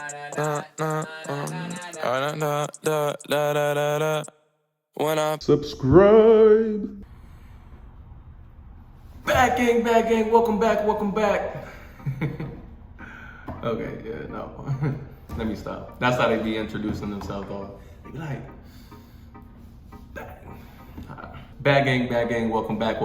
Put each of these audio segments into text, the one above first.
When I subscribe. BagGang, welcome back. Okay, yeah, no. Let me stop. That's how they be introducing themselves though. They be like, BagGang, welcome back.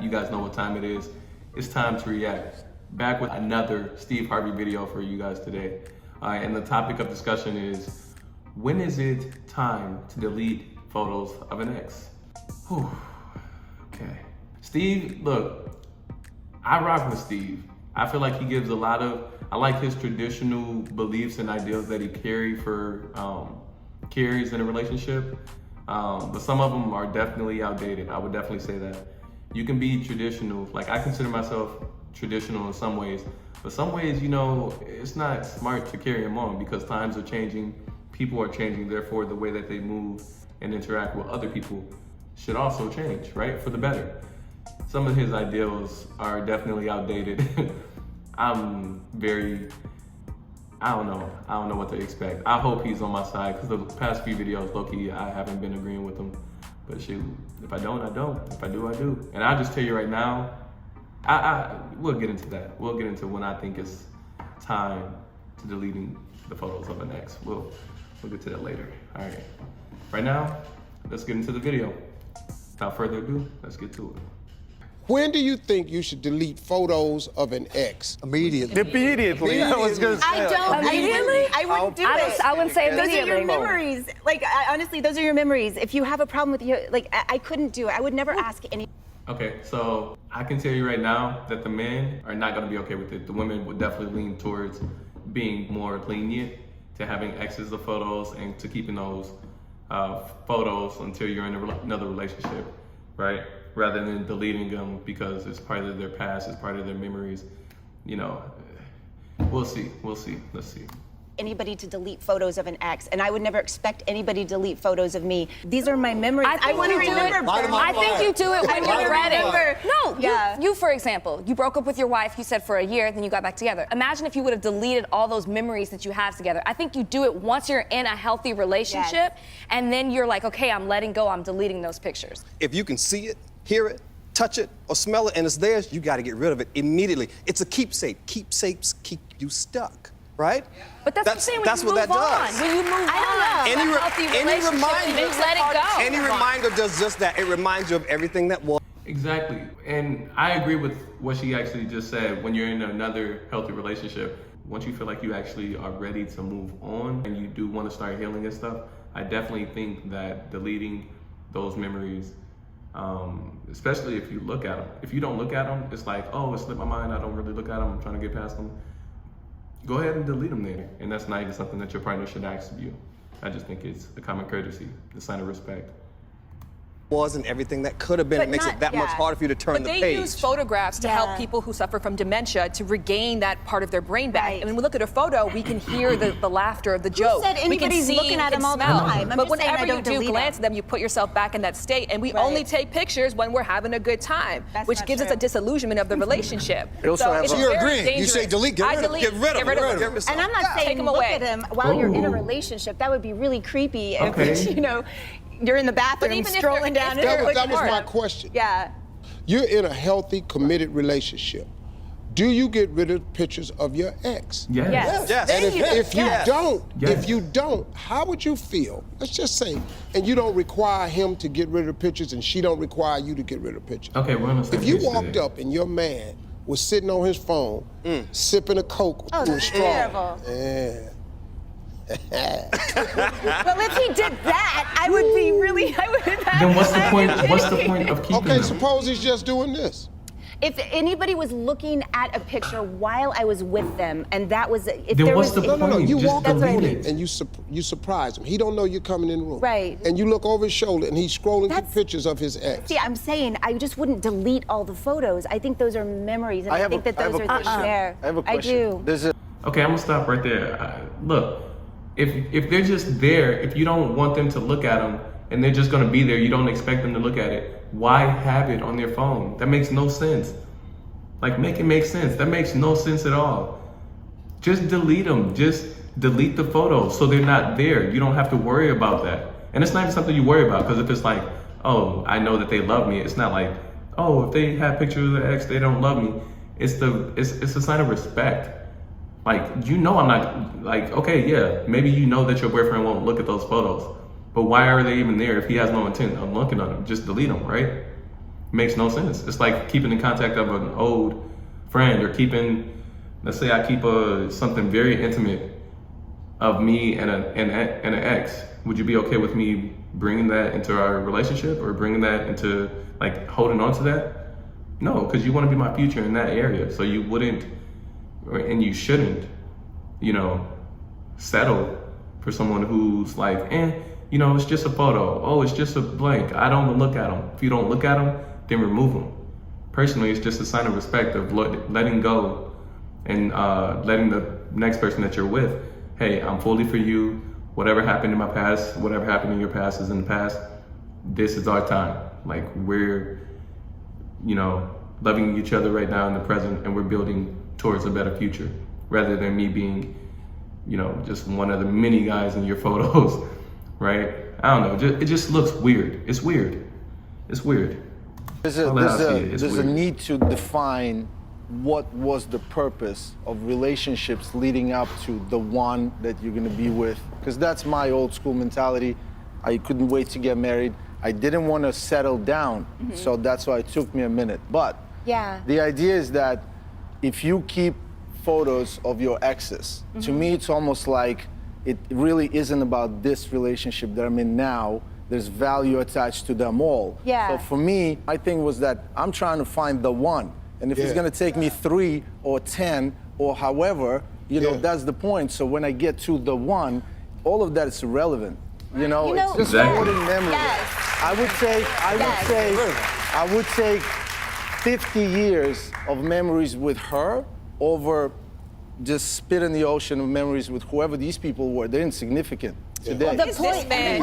You guys know what time it is. It's time to react. Back with another Steve Harvey video for you guys today. And the topic of discussion is, when is it time to delete photos of an ex? Whew. Okay. Steve, look, I rock with Steve. I feel like he gives a lot of, I like his traditional beliefs and ideals that he carries in a relationship. But some of them are definitely outdated. I would definitely say that. You can be traditional, like I consider myself traditional in some ways, but some ways, you know, it's not smart to carry them on because times are changing, people are changing, therefore the way that they move and interact with other people should also change, right? For the better. Some of his ideals are definitely outdated. I don't know what to expect. I hope he's on my side because the past few videos, low-key, I haven't been agreeing with him. But shoot, if I don't, I don't. If I do, I do. And I'll just tell you right now, we'll get into that. We'll get into when I think it's time to deleting the photos of an ex. We'll get to that later. All right. Right now, let's get into the video. Without further ado, let's get to it. When do you think you should delete photos of an ex? Immediately. I was gonna say. I wouldn't do it. I wouldn't say Those immediately. are your memories. Like, honestly, those are your memories. If you have a problem with you, like, I couldn't do it. I would never ask any. Okay, so I can tell you right now that the men are not gonna be okay with it. The women would definitely lean towards being more lenient to having exes of photos and to keeping those photos until you're in another relationship, right? Rather than deleting them because it's part of their past, it's part of their memories. You know, we'll see, let's see. Anybody to delete photos of an ex, and I would never expect anybody to delete photos of me. These are my memories. I want to remember. I think you do it when you're ready. No, yeah. you, for example, you broke up with your wife, you said for a year, then you got back together. Imagine if you would have deleted all those memories that you have together. I think you do it once you're in a healthy relationship, and then you're like, okay, I'm letting go, I'm deleting those pictures. If you can see it, hear it, touch it, or smell it, and it's theirs, you got to get rid of it immediately. It's a keepsake. Keepsakes keep you stuck, right? But that's what I'm saying, when you move on. When you move on, any let it go. Any reminder does just that. It reminds you of everything that was. Exactly, and I agree with what she actually just said. When you're in another healthy relationship, once you feel like you actually are ready to move on and you do want to start healing and stuff, I definitely think that deleting those memories, especially if you look at them. If you don't look at them, it's like, oh, it slipped my mind, I don't really look at them, I'm trying to get past them. Go ahead and delete them there. And that's not even something that your partner should ask of you. I just think it's a common courtesy, a sign of respect. And everything that could have been, it makes it that much harder for you to turn the page. But they use photographs to help people who suffer from dementia to regain that part of their brain back. And when we look at a photo, we can hear the laughter, the joke. Who said anybody's looking at them all the time? But whenever you do glance at them, you put yourself back in that state. And we only take pictures when we're having a good time, which gives us a disillusionment of the relationship. So you're agreeing. You say delete, get rid of them. Get rid of them. And I'm not saying look at him while you're in a relationship. That would be really creepy. If, you know, you're in the bathroom strolling down. That was my question. Yeah. You're in a healthy, committed relationship. Do you get rid of pictures of your ex? Yes. And if you don't, how would you feel? Let's just say, and you don't require him to get rid of pictures and she don't require you to get rid of pictures. Okay, we're on the same If you page walked today. up and your man was sitting on his phone, sipping a Coke through a straw. Terrible. Yeah. Well, if he did that, I would be really, Then what's the point? What's the point of keeping Okay, them? suppose he's just doing this. If anybody was looking at a picture while I was with them, and that was, if Then there what's was, the point? No, you Just walk up delete on it. him and you surprise him. He don't know you're coming in the room. Right. And you look over his shoulder and he's scrolling through pictures of his ex. See, I'm saying I just wouldn't delete all the photos. I think those are memories, and I think that those are the share. I have a question. I do. Okay, I'm gonna stop right there. Look, if they're just there, if you don't want them to look at them and they're just gonna be there, you don't expect them to look at it, why have it on their phone? That makes no sense. Like, make it make sense. That makes no sense at all. Just delete them. Just delete the photos so they're not there. You don't have to worry about that. And it's not even something you worry about, because if it's like, oh, I know that they love me, it's not like, oh, if they have pictures of their ex, they don't love me. It's a sign of respect. Like, you know, I'm not like, okay, yeah, maybe you know that your boyfriend won't look at those photos, but why are they even there if he has no intent of looking at them? Just delete them, right? Makes no sense. It's like keeping in contact of an old friend, or keeping, let's say I keep something very intimate of me and an ex. Would you be okay with me bringing that into our relationship, or bringing that into, like, holding on to that? No, because you want to be my future in that area. So you wouldn't, and you shouldn't, you know, settle for someone who's like, you know, it's just a photo. Oh, it's just a blank. I don't look at them. If you don't look at them, then remove them. Personally, it's just a sign of respect of letting go, and letting the next person that you're with, hey, I'm fully for you. Whatever happened in my past, whatever happened in your past is in the past. This is our time. Like, we're, you know, loving each other right now in the present, and we're building towards a better future, rather than me being, you know, just one of the many guys in your photos, right? I don't know, it just looks weird. It's weird. It's weird. There's a need to define what was the purpose of relationships leading up to the one that you're gonna be with. Because that's my old school mentality. I couldn't wait to get married. I didn't want to settle down, so that's why it took me a minute. But the idea is that if you keep photos of your exes, to me it's almost like it really isn't about this relationship that I'm in now. There's value attached to them all. So for me, my thing was that I'm trying to find the one. And if it's gonna take me 3 or 10 or however, you know, that's the point. So when I get to the one, all of that is irrelevant. You know, it's just holding memories. I would take 50 years of memories with her over just spit in the ocean of memories with whoever these people were. They're insignificant today. Well, the point, They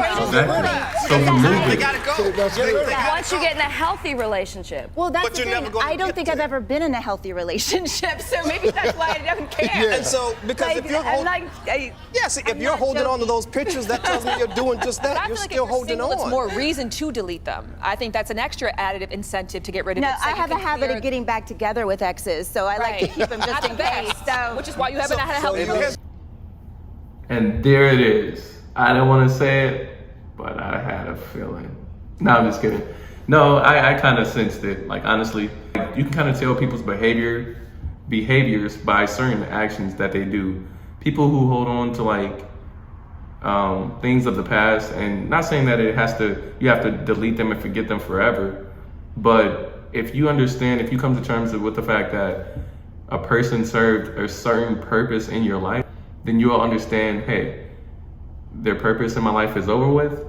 gotta go. Once you get in a healthy relationship. well, that's the thing. I don't think I've ever been in a healthy relationship, so maybe that's why I don't care. And so, because if you're if you're holding on to those pictures, that tells me you're doing just that. I You're feel like still if you're holding single, on. it's more reason to delete them. I think that's an extra additive incentive to get rid of No, it. So I you have a can habit clear of getting back together with exes, so I like to keep them just Not in the case. best, So, which is why you haven't had a healthy relationship. And there it is. I didn't want to say it, but I had a feeling. No, I'm just kidding. No, I kind of sensed it. Like, honestly, you can kind of tell people's behaviors by certain actions that they do. People who hold on to, like, things of the past, and not saying that you have to delete them and forget them forever, but if you understand, if you come to terms with the fact that a person served a certain purpose in your life, then you will understand, hey, their purpose in my life is over with.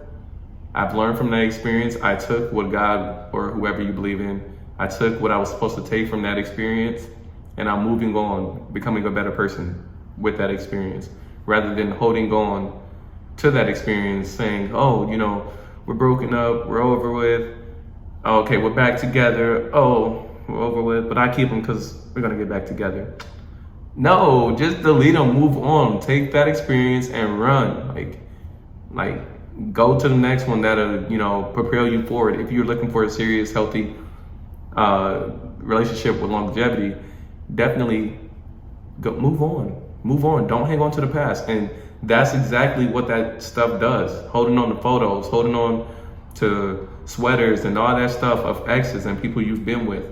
I've learned from that experience. I took what God, or whoever you believe in, I took what I was supposed to take from that experience, and I'm moving on, becoming a better person with that experience, rather than holding on to that experience saying, oh, you know, we're broken up, we're over with. Oh, okay, we're back together. Oh, we're over with, but I keep them because we're gonna get back together. No, just delete them, move on, take that experience and run. Like go to the next one that'll, you know, propel you forward. If you're looking for a serious, healthy relationship with longevity, definitely move on. Don't hang on to the past. And that's exactly what that stuff does. Holding on to photos, holding on to sweaters and all that stuff of exes and people you've been with,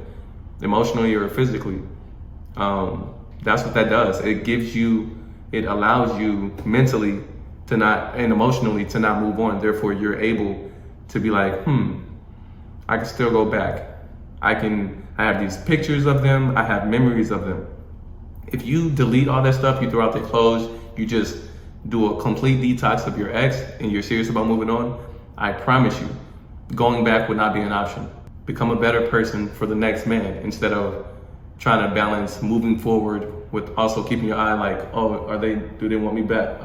emotionally or physically. That's what that does. It allows you mentally to not, and emotionally to not move on. Therefore, you're able to be like, I can still go back. I have these pictures of them. I have memories of them. If you delete all that stuff, you throw out the clothes, you just do a complete detox of your ex and you're serious about moving on, I promise you, going back would not be an option. Become a better person for the next man instead of trying to balance moving forward with also keeping your eye like, oh, do they want me back?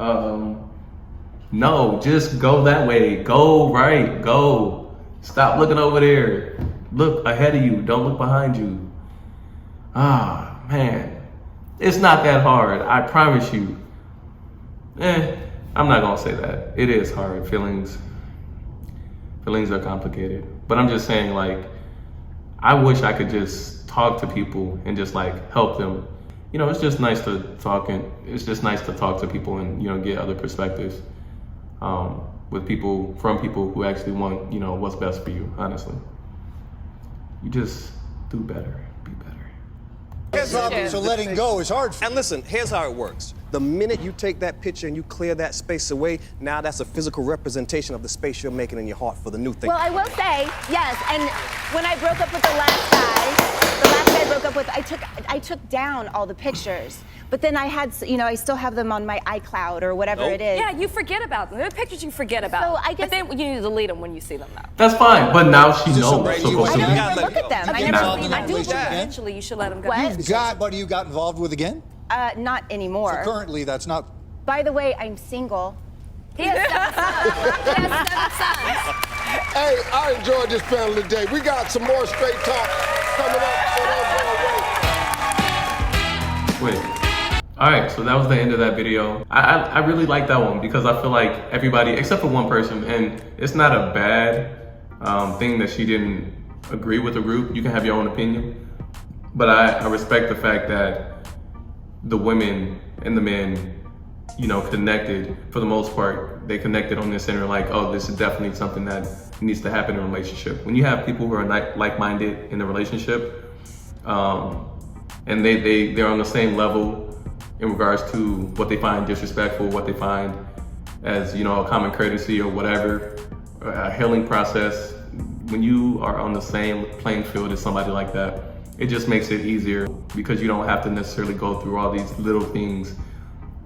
No, just go that way. Go right, go. Stop looking over there. Look ahead of you, don't look behind you. Man, it's not that hard, I promise you. I'm not gonna say that. It is hard. Feelings are complicated. But I'm just saying, like, I wish I could just talk to people and just like help them. You know, it's just nice to talk to people and, you know, get other perspectives with people, from people who actually want, you know, what's best for you, honestly. You just do better, be better. So letting go is hard for you. And listen, here's how it works. The minute you take that picture and you clear that space away, now that's a physical representation of the space you're making in your heart for the new thing. Well, I will say, yes, and when I broke up with the last guy I broke up with, I took down all the pictures. But then I had, you know, I still have them on my iCloud or whatever it is. Yeah, you forget about them. There are pictures you forget about. So I guess, but then you need to delete them when you see them, though. That's fine, but now she knows. I don't ever look at them. I never I leave do them. believe eventually you should let them go. What? Is that somebody you got involved with again? Not anymore. So currently, that's not. By the way, I'm single. He has 7 sons. He has 7 sons. Hey, I enjoyed this panel today. We got some more straight talk coming up, so don't go away. Wait. All right, so that was the end of that video. I really like that one because I feel like everybody, except for one person, and it's not a bad thing that she didn't agree with the group. You can have your own opinion, but I respect the fact that the women and the men, you know, connected. For the most part, they connected on this and are like, oh, this is definitely something that needs to happen in a relationship. When you have people who are like-minded in a relationship, and they're on the same level in regards to what they find disrespectful, what they find as, you know, a common courtesy or whatever, a healing process. When you are on the same playing field as somebody like that, it just makes it easier because you don't have to necessarily go through all these little things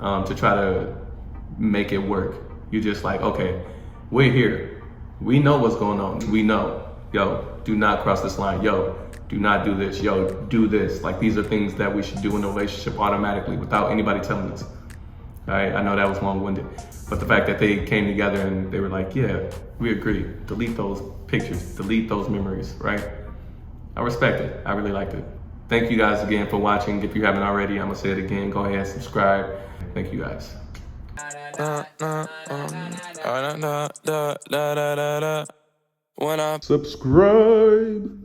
to try to make it work. You're just like, okay, we're here. We know what's going on. We know, yo, do not cross this line. Yo, do not do this. Yo, do this. Like, these are things that we should do in a relationship automatically without anybody telling us. All right, I know that was long-winded, but the fact that they came together and they were like, yeah, we agree. Delete those pictures, delete those memories, right? I respect it. I really liked it. Thank you guys again for watching. If you haven't already, I'm gonna say it again. Go ahead and subscribe. Thank you guys. When I Subscribe.